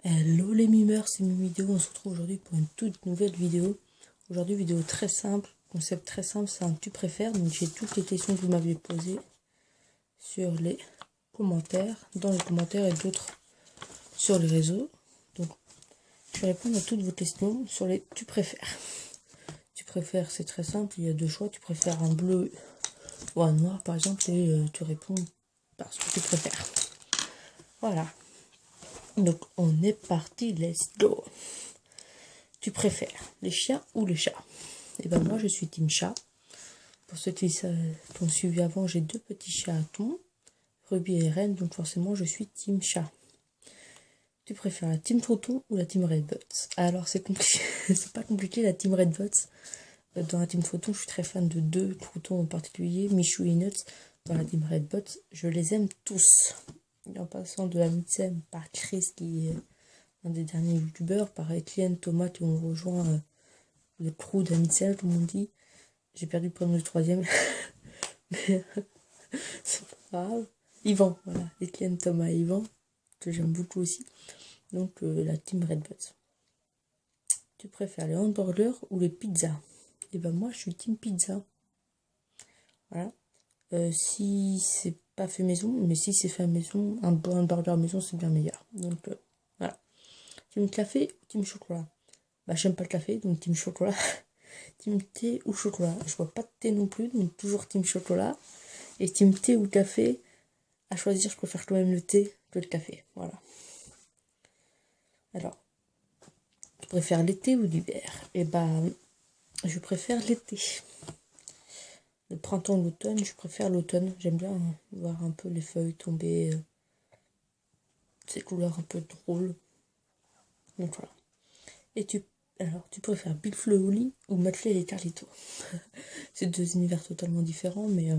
Hello les mimeurs, c'est Mimividéo, on se retrouve aujourd'hui pour une toute nouvelle vidéo. Aujourd'hui, vidéo très simple, concept très simple, c'est un tu préfères. Donc j'ai toutes les questions que vous m'aviez posées sur les commentaires, dans les commentaires et d'autres sur les réseaux. Donc je vais répondre à toutes vos questions sur les tu préfères. Tu préfères, c'est très simple, il y a deux choix, tu préfères un bleu ou un noir par exemple et tu réponds parce que tu préfères. Voilà. Donc on est parti, let's go. Tu préfères les chiens ou les chats? Et ben moi je suis team chat. Pour ceux qui ont suivi avant, j'ai deux petits chatons, Ruby et Ren, donc forcément je suis team chat. Tu préfères la team Tonton ou la team Redbots? Alors c'est compliqué, c'est pas compliqué la team Redbots. Dans la team Tonton, je suis très fan de deux Tontons en particulier, Michou et Nuts. Dans la team Redbots, je les aime tous. En passant de Amitsem par Chris qui est un des derniers youtubeurs, par Etienne, Thomas qui ont rejoint le crew d'Amitsem, tout le monde dit. J'ai perdu le prénom du troisième. Mais c'est pas grave. Yvan, voilà. Etienne, Thomas et Yvan, que j'aime beaucoup aussi. Donc la team Redbots. Tu préfères les hamburgers ou les pizzas? Et ben moi je suis team pizza. Voilà. Si c'est pas fait maison, mais si c'est fait à maison, un bon hamburger à maison c'est bien meilleur. Donc voilà. Team café ou team chocolat? Bah j'aime pas le café, donc team chocolat. Team thé ou chocolat? Je bois pas de thé non plus, donc toujours team chocolat. Et team thé ou café, à choisir, je préfère quand même le thé que le café. Voilà. Alors, tu préfères l'été ou l'hiver? Eh ben, je préfère l'été. Le printemps ou l'automne, je préfère l'automne. J'aime bien voir un peu les feuilles tomber, ces couleurs un peu drôles. Donc voilà. Et tu préfères Big Flo et Oli ou Matley et Carlito? C'est deux univers totalement différents, mais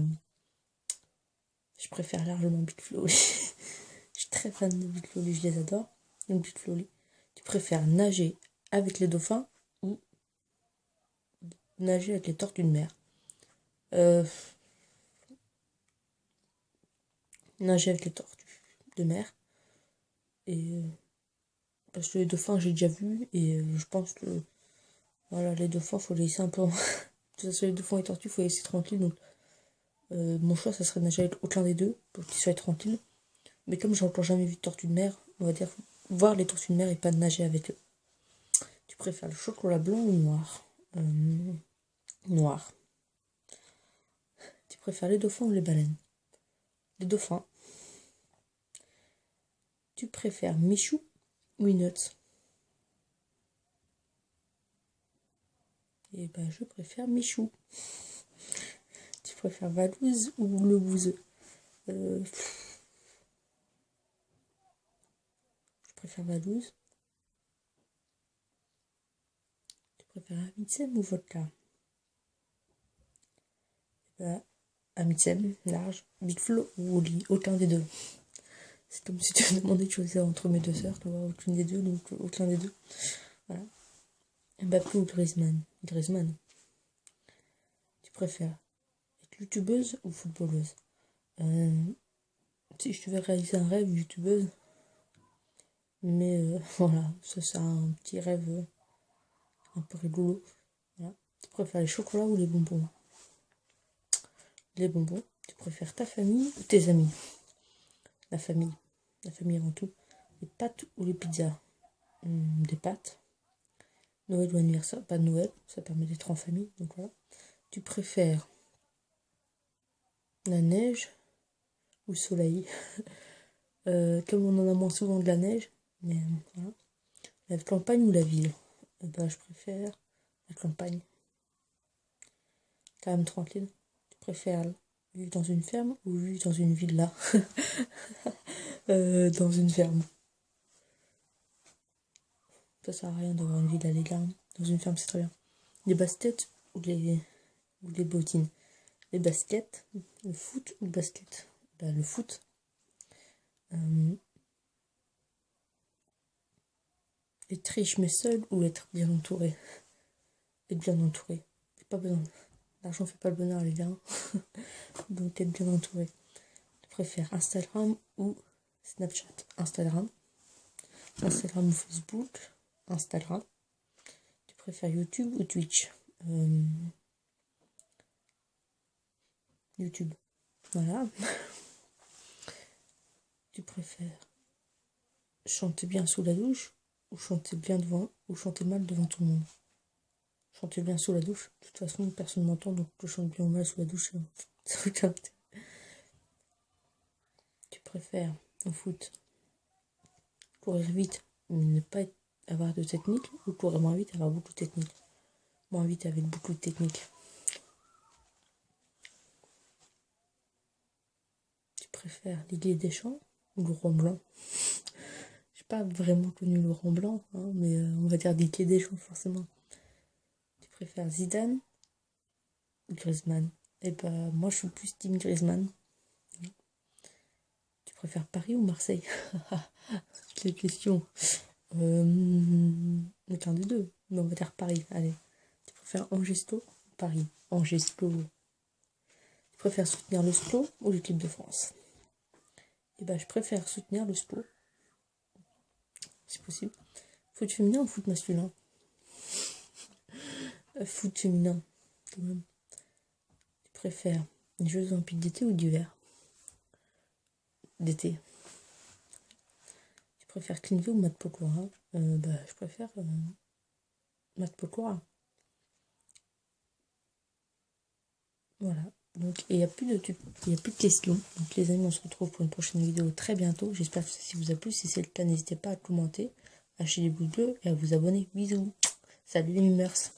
je préfère largement Big Flo et Oli. Je suis très fan de Big Flo et Oli, je les adore. Donc Big Flo et Oli. Tu préfères nager avec les dauphins ou nager avec les tortues de mer? Nager avec les tortues de mer. Et parce que les dauphins, j'ai déjà vu. Et je pense que voilà, les dauphins, faut les laisser un peu. Que ce soit les dauphins et les tortues, faut les laisser tranquilles. Donc mon choix, ça serait de nager avec aucun des deux pour qu'ils soient tranquilles. Mais comme j'ai encore jamais vu de tortues de mer, on va dire voir les tortues de mer et pas nager avec eux. Tu préfères le chocolat blanc ou noir? Noir. Tu préfères les dauphins ou les baleines? Les dauphins. Tu préfères Michou ou Nuts? Et ben je préfère Michou. Tu préfères Valouz ou le bouseux? Je préfère Valouz. Tu préfères Amitsem ou vodka? Ben, Amitsem, large, Big Flo ou Oli, aucun des deux. C'est comme si tu me demandais de choisir entre mes deux sœurs, tu vois, aucune des deux, donc aucun des deux. Voilà. Mbappé ou Griezmann? Griezmann. Tu préfères être youtubeuse ou footballeuse? Si je devais réaliser un rêve, youtubeuse. Mais voilà, ça c'est un petit rêve un peu rigolo. Voilà. Tu préfères les chocolats ou les bonbons? Les bonbons. Tu préfères ta famille ou tes amis? La famille. La famille avant tout. Les pâtes ou les pizzas? Des pâtes. Noël ou anniversaire? Pas de Noël, ça permet d'être en famille, donc voilà. Tu préfères la neige ou le soleil? Comme on en a moins souvent de la neige, mais voilà. La campagne ou la ville? Ben, je préfère la campagne. Quand même tranquille. Tu préfères vivre dans une ferme ou vivre dans une villa? Dans une ferme. Ça sert à rien d'avoir une villa, les gars. Dans une ferme, c'est très bien. Les baskets ou les bottines? Les baskets, le foot ou le basket? Ben, le foot. Être riche mais seul ou être bien entouré? Être bien entouré. C'est pas besoin. L'argent fait pas le bonheur, les gars. Donc être bien entouré. Tu préfères Instagram ou Snapchat? Instagram. Instagram ou Facebook. Instagram. Tu préfères YouTube ou Twitch? YouTube. Voilà. Tu préfères chanter bien sous la douche ou chanter bien devant ou chanter mal devant tout le monde? Chanter bien sous la douche. De toute façon, personne ne m'entend, donc je chante bien ou mal sous la douche. Tu préfères au foot courir vite mais ne pas avoir de technique ou courir moins vite et avoir beaucoup de technique? Moins vite avec beaucoup de technique. Tu préfères Didier Deschamps ou Laurent Blanc? J'ai pas vraiment connu Laurent Blanc, hein, mais on va dire Didier Deschamps forcément. Tu préfères Zidane ou Griezmann? Eh ben, moi je suis plus team Griezmann. Tu préfères Paris ou Marseille? Quelle question. Aucun des deux. Mais on va dire Paris, allez. Tu préfères Angesto ou Paris? Angesto. Tu préfères soutenir le SCO ou l'équipe de France? Eh ben, je préfère soutenir le SCO. C'est possible. Foot féminin ou foot masculin? Foot féminin, quand même. Tu préfères les Jeux Olympiques d'été ou d'hiver? D'été. Tu préfères Clinvé ou Matt Pokora? Je préfère Matt Pokora. Voilà. Donc, il n'y a plus de questions. Donc, les amis, on se retrouve pour une prochaine vidéo très bientôt. J'espère que ça vous a plu. Si c'est le cas, n'hésitez pas à commenter, à lâcher des pouces bleus et à vous abonner. Bisous. Salut les mimers.